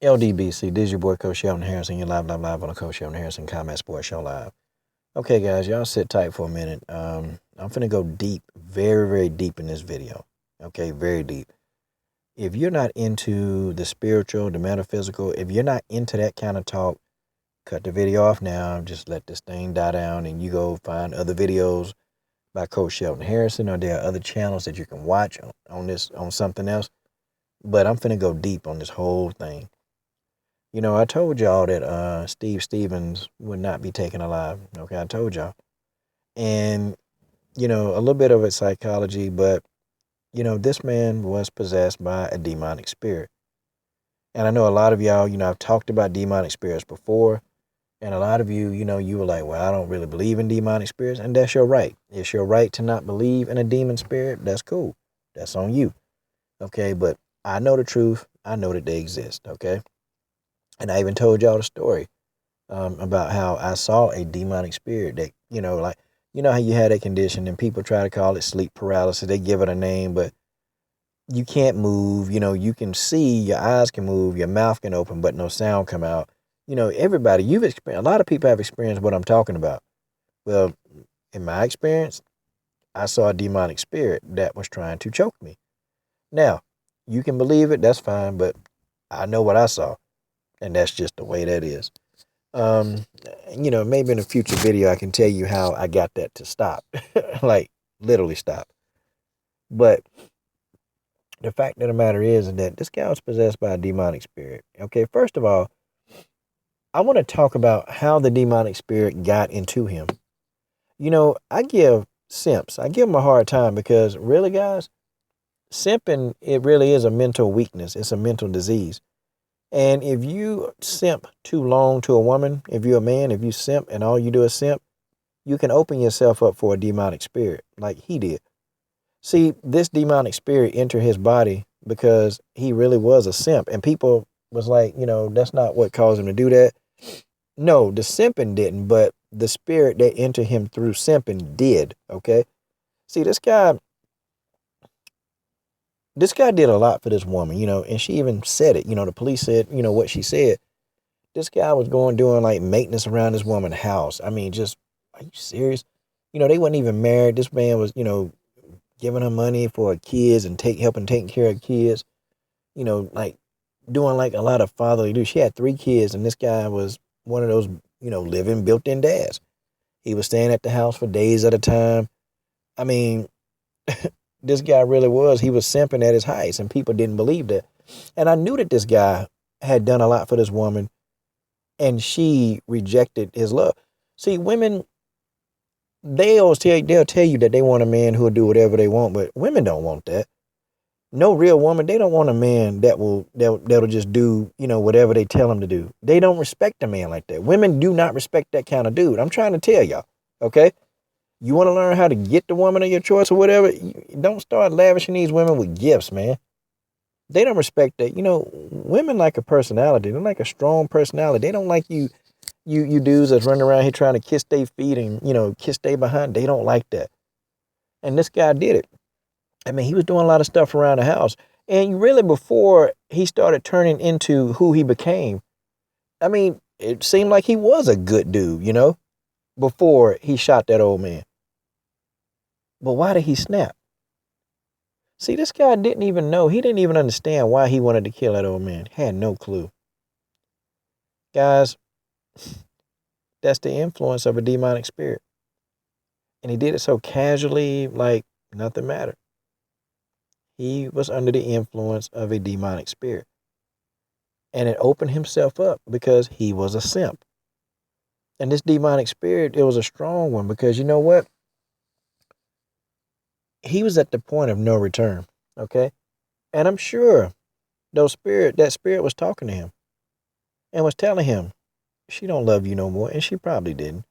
LDBC, this is your boy Coach Shelton Harrison. You're live on the Coach Shelton Harrison Combat Sports Show live. Okay, guys, y'all sit tight for a minute. I'm finna go deep, very, very deep in this video. Okay, very deep. If you're not into the spiritual, the metaphysical, if you're not into that kind of talk, cut the video off now. Just let this thing die down and you go find other videos by Coach Shelton Harrison, or there are other channels that you can watch on something else. But I'm finna go deep on this whole thing. You know, I told y'all that Steve Stevens would not be taken alive. Okay, I told y'all. And, a little bit of it's psychology, but, this man was possessed by a demonic spirit. And I know a lot of y'all, I've talked about demonic spirits before. And a lot of you, you were like, well, I don't really believe in demonic spirits. And that's your right. It's your right to not believe in a demon spirit. That's cool. That's on you. Okay, but I know the truth. I know that they exist. Okay. And I even told y'all the story about how I saw a demonic spirit that, how you had a condition and people try to call it sleep paralysis. They give it a name, but you can't move. You can see, your eyes can move, your mouth can open, but no sound come out. Everybody, you've experienced, a lot of people have experienced what I'm talking about. Well, in my experience, I saw a demonic spirit that was trying to choke me. Now, you can believe it, that's fine, but I know what I saw, and that's just the way that is. Um, maybe in a future video I can tell you how I got that to stop. Like literally stop. But the fact of the matter is that this guy was possessed by a demonic spirit. Okay, first of all, I want to talk about how the demonic spirit got into him. I give I give them a hard time because really, guys, simping, it really is a mental weakness. It's a mental disease. And if you simp too long to a woman, if you're a man, if you simp and all you do is simp, you can open yourself up for a demonic spirit like he did. See, this demonic spirit entered his body because he really was a simp. And people was like, that's not what caused him to do that. No, the simping didn't, but the spirit that entered him through simping did, okay? See, this guy did a lot for this woman, and she even said it. The police said, what she said. This guy was doing like maintenance around this woman's house. I mean, just, are you serious? They weren't even married. This man was, giving her money for her kids and helping taking care of kids, like doing like a lot of fatherly duties. She had 3 kids, and this guy was one of those, living built-in dads. He was staying at the house for days at a time. I mean, this guy really was. He was simping at his heights, and people didn't believe that. And I knew that this guy had done a lot for this woman, and she rejected his love. See, women, they'll tell you that they want a man who'll do whatever they want, but women don't want that. No real woman, they don't want a man that'll just do, whatever they tell him to do. They don't respect a man like that. Women do not respect that kind of dude. I'm trying to tell y'all, okay? You want to learn how to get the woman of your choice or whatever, don't start lavishing these women with gifts, man. They don't respect that. Women like a personality. They like a strong personality. They don't like you dudes that's running around here trying to kiss their feet and, kiss their behind. They don't like that. And this guy did it. I mean, he was doing a lot of stuff around the house. And really, before he started turning into who he became, I mean, it seemed like he was a good dude, before he shot that old man. But why did he snap? See, this guy didn't even know. He didn't even understand why he wanted to kill that old man. Had no clue. Guys, that's the influence of a demonic spirit. And he did it so casually, like nothing mattered. He was under the influence of a demonic spirit. And it opened himself up because he was a simp. And this demonic spirit, it was a strong one because you know what? He was at the point of no return. Okay. And I'm sure that spirit was talking to him and was telling him, she don't love you no more. And she probably didn't.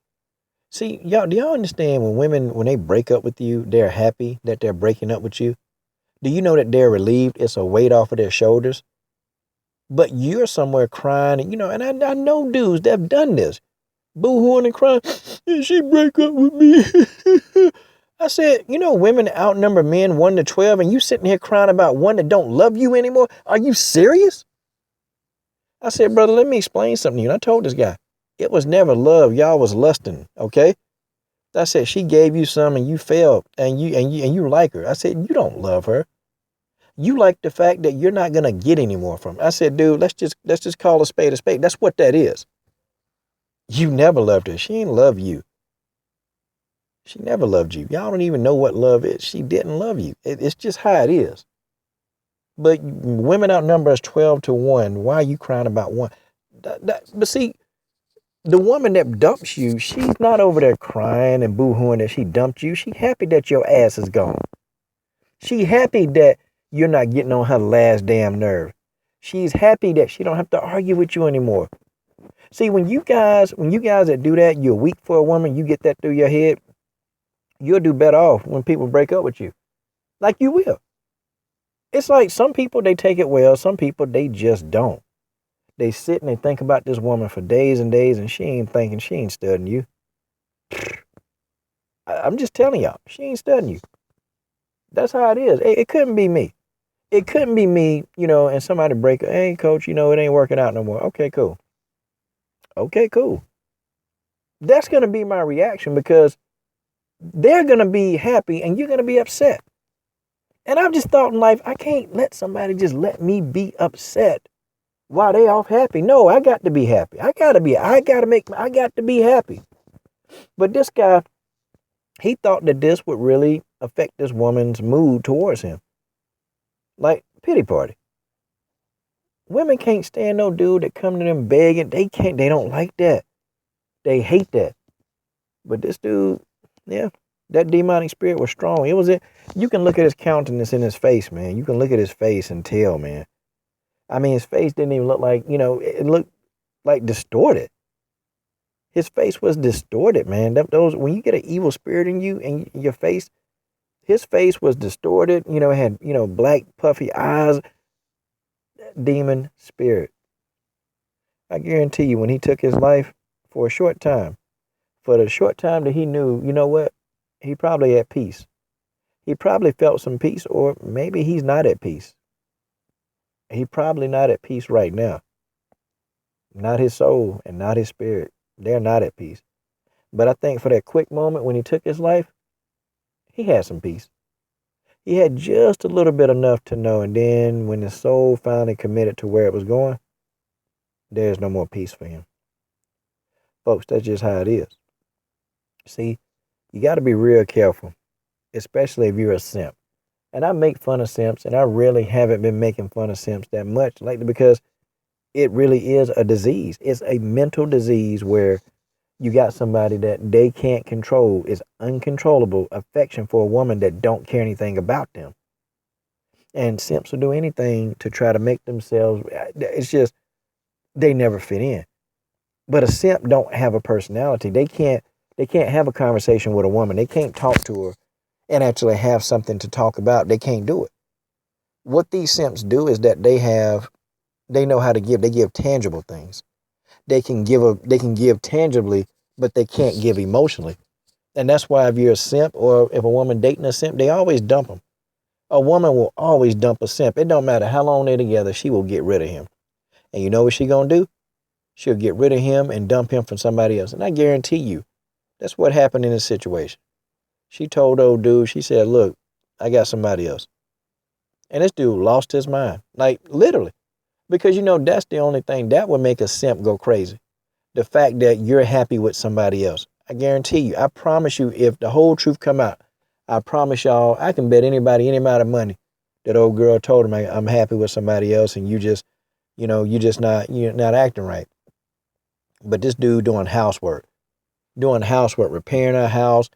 See, do y'all understand when women, when they break up with you, they're happy that they're breaking up with you? Do you know that they're relieved? It's a weight off of their shoulders. But you're somewhere crying, and I know dudes that have done this. Boo-hooing and crying, and she break up with me. I said, women outnumber men 1 to 12, and you sitting here crying about one that don't love you anymore? Are you serious? I said, brother, let me explain something to you. And I told this guy, it was never love. Y'all was lusting, okay? I said, she gave you some and you failed and you like her. I said, you don't love her. You like the fact that you're not gonna get any more from her. I said, dude, let's just call a spade a spade. That's what that is. You never loved her. She ain't love you. She never loved you. Y'all don't even know what love is. She didn't love you. It's just how it is. But women outnumber us 12-1. Why are you crying about one? But see, the woman that dumps you, she's not over there crying and boo-hooing that she dumped you. She happy that your ass is gone. She happy that you're not getting on her last damn nerve. She's happy that she don't have to argue with you anymore. See, when you guys that do that, you're weak for a woman, you get that through your head, you'll do better off when people break up with you. Like you will. It's like some people, they take it well. Some people, they just don't. They sit and they think about this woman for days and days, and she ain't thinking, she ain't studying you. I'm just telling y'all, she ain't studying you. That's how it is. It couldn't be me. It couldn't be me, and somebody break, hey, coach, it ain't working out no more. Okay, cool. Okay, cool. That's going to be my reaction because they're going to be happy and you're going to be upset. And I've just thought in life, I can't let somebody just let me be upset while they off happy. No, I got to be happy. I got to be happy. But this guy, he thought that this would really affect this woman's mood towards him. Like, pity party. Women can't stand no dude that come to them begging. They don't like that. They hate that. But this dude, yeah, that demonic spirit was strong. You can look at his countenance in his face, man. You can look at his face and tell, man. I mean, his face didn't even look like, it looked like distorted. His face was distorted, man. When you get an evil spirit in you and your face, his face was distorted. It had, black puffy eyes. Demon spirit. I guarantee you, when he took his life for a short time, for the short time that he knew, you know what? He probably at peace. He probably felt some peace, or maybe he's not at peace. He probably not at peace right now. Not his soul and not his spirit. They're not at peace. But I think for that quick moment when he took his life, he had some peace. He had just a little bit enough to know, and then when his soul finally committed to where it was going, there's no more peace for him. Folks, that's just how it is. See, you got to be real careful, especially if you're a simp. And I make fun of simps, and I really haven't been making fun of simps that much lately because it really is a disease. It's a mental disease where you got somebody that they can't control. It's uncontrollable affection for a woman that don't care anything about them. And simps will do anything to try to make themselves, it's just, they never fit in. But a simp don't have a personality. They can't have a conversation with a woman. They can't talk to her and actually have something to talk about. They can't do it. What these simps do is that they know how to give. They give tangible things. They can give tangibly, but they can't give emotionally. And that's why if you're a simp or if a woman dating a simp, they always dump them. A woman will always dump a simp. It don't matter how long they're together, she will get rid of him. And you know what she gonna do? She'll get rid of him and dump him for somebody else. And I guarantee you, that's what happened in this situation. She told old dude, she said, look, I got somebody else. And this dude lost his mind. Like, literally. Because, that's the only thing that would make a simp go crazy. The fact that you're happy with somebody else. I guarantee you, I promise you, if the whole truth come out, I promise y'all, I can bet anybody any amount of money that old girl told him, I'm happy with somebody else and you're not acting right. But this dude doing housework, repairing her house,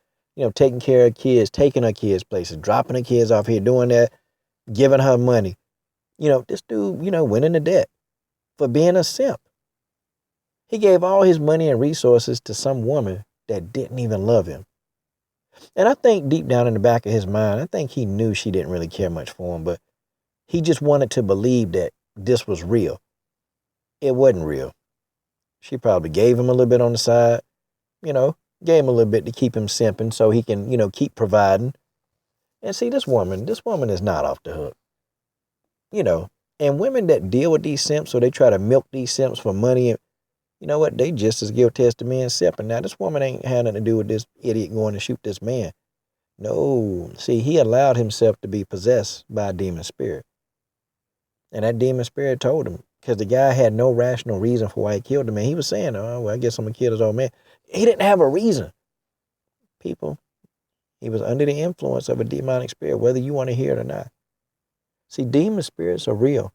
taking care of kids, taking her kids places, dropping her kids off here, doing that, giving her money. This dude, went into debt for being a simp. He gave all his money and resources to some woman that didn't even love him. And I think deep down in the back of his mind, I think he knew she didn't really care much for him, but he just wanted to believe that this was real. It wasn't real. She probably gave him a little bit on the side, gave him a little bit to keep him simping so he can, keep providing. And see, this woman is not off the hook. And women that deal with these simps, or they try to milk these simps for money, you know what? They just as guilty as the man simping. Now, this woman ain't had nothing to do with this idiot going to shoot this man. No. See, he allowed himself to be possessed by a demon spirit. And that demon spirit told him, because the guy had no rational reason for why he killed the man. He was saying, oh, well, I guess I'm going to kill this old man. He didn't have a reason. People, he was under the influence of a demonic spirit, whether you want to hear it or not. See, demon spirits are real.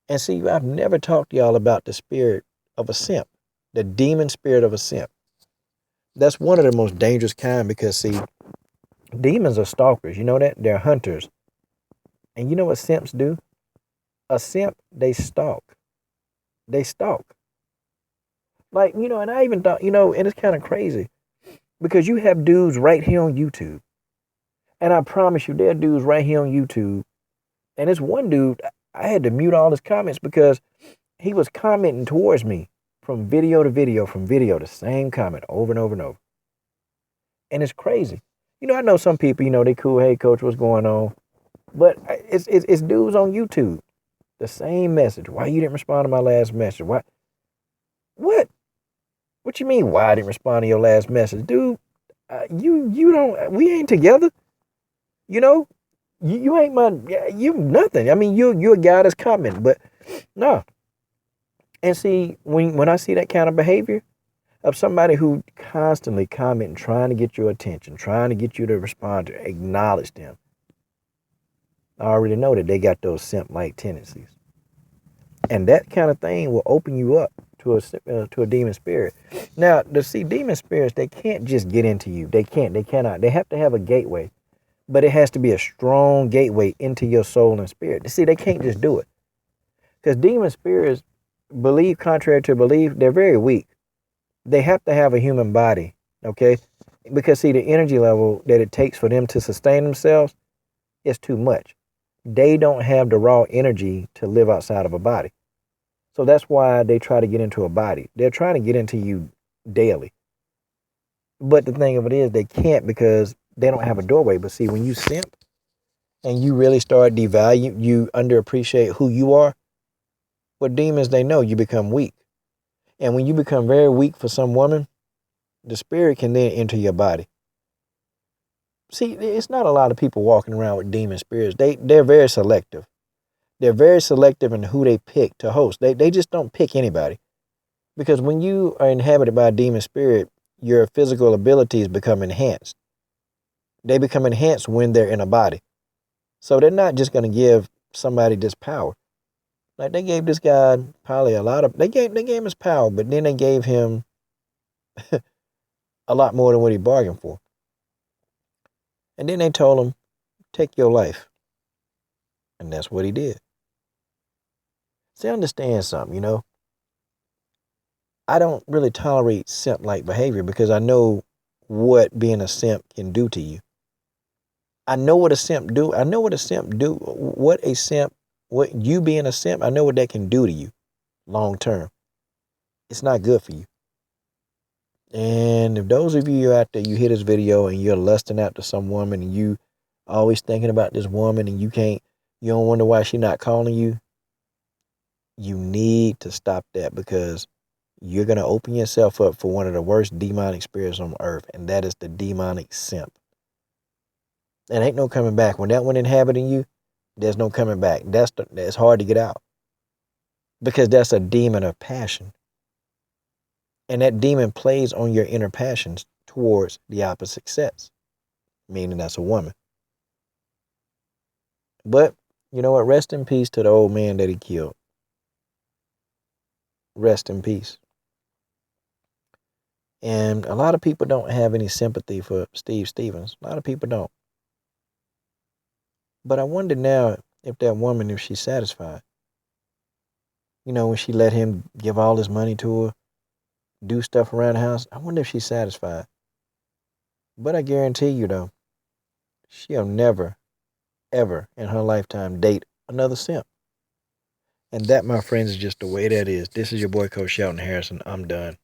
And see, I've never talked to y'all about the spirit of a simp, the demon spirit of a simp. That's one of the most dangerous kind because, see, demons are stalkers. You know that? They're hunters. And you know what simps do? A simp, they stalk. They stalk. Like, you know, and I even thought, you know, and it's kind of crazy because you have dudes right here on YouTube. And I promise you, there are dudes right here on YouTube. And this one dude, I had to mute all his comments because he was commenting towards me from video to video, the same comment over and over and over. And it's crazy. You know, I know some people, you know, they cool, hey, coach, what's going on? But it's dudes on YouTube. The same message. Why you didn't respond to my last message? Why? What? What you mean, why I didn't respond to your last message? Dude, you don't, we ain't together. You know? You ain't you nothing. I mean, you're a guy that's commenting, but no. And see, when I see that kind of behavior of somebody who constantly commenting, trying to get your attention, trying to get you to respond, to acknowledge them, I already know that they got those simp-like tendencies. And that kind of thing will open you up to a demon spirit. Now, to see demon spirits, they can't just get into you. They cannot. They have to have a gateway. But it has to be a strong gateway into your soul and spirit. See, they can't just do it. Because demon spirits, believe contrary to belief, they're very weak. They have to have a human body, okay? Because, see, the energy level that it takes for them to sustain themselves is too much. They don't have the raw energy to live outside of a body. So that's why they try to get into a body. They're trying to get into you daily. But the thing of it is, they can't because they don't have a doorway. But see, when you simp and you really start devaluing, you underappreciate who you are, what demons they know, you become weak. And when you become very weak for some woman, the spirit can then enter your body. See, it's not a lot of people walking around with demon spirits. They're very selective. They're very selective in who they pick to host. They just don't pick anybody. Because when you are inhabited by a demon spirit, your physical abilities become enhanced. They become enhanced when they're in a body. So they're not just going to give somebody this power. Like they gave this guy probably a lot of, they gave him his power, but then they gave him a lot more than what he bargained for. And then they told him, take your life. And that's what he did. See, understand something, you know. I don't really tolerate simp-like behavior because I know what being a simp can do to you. I know what a simp do. I know what a simp do. What you being a simp, I know what that can do to you long term. It's not good for you. And if those of you out there, you hear this video and you're lusting after some woman and you always thinking about this woman and you don't wonder why she's not calling you, you need to stop that because you're going to open yourself up for one of the worst demonic spirits on earth, and that is the demonic simp. And ain't no coming back. When that one inhabiting you, there's no coming back. It's hard to get out because that's a demon of passion. And that demon plays on your inner passions towards the opposite sex, meaning that's a woman. But you know what? Rest in peace to the old man that he killed. Rest in peace. And a lot of people don't have any sympathy for Steve Stevens. A lot of people don't. But I wonder now if that woman, if she's satisfied. You know, when she let him give all his money to her, do stuff around the house, I wonder if she's satisfied. But I guarantee you, though, she'll never, ever in her lifetime date another simp. And that, my friends, is just the way that is. This is your boy, Coach Shelton Harrison. I'm done.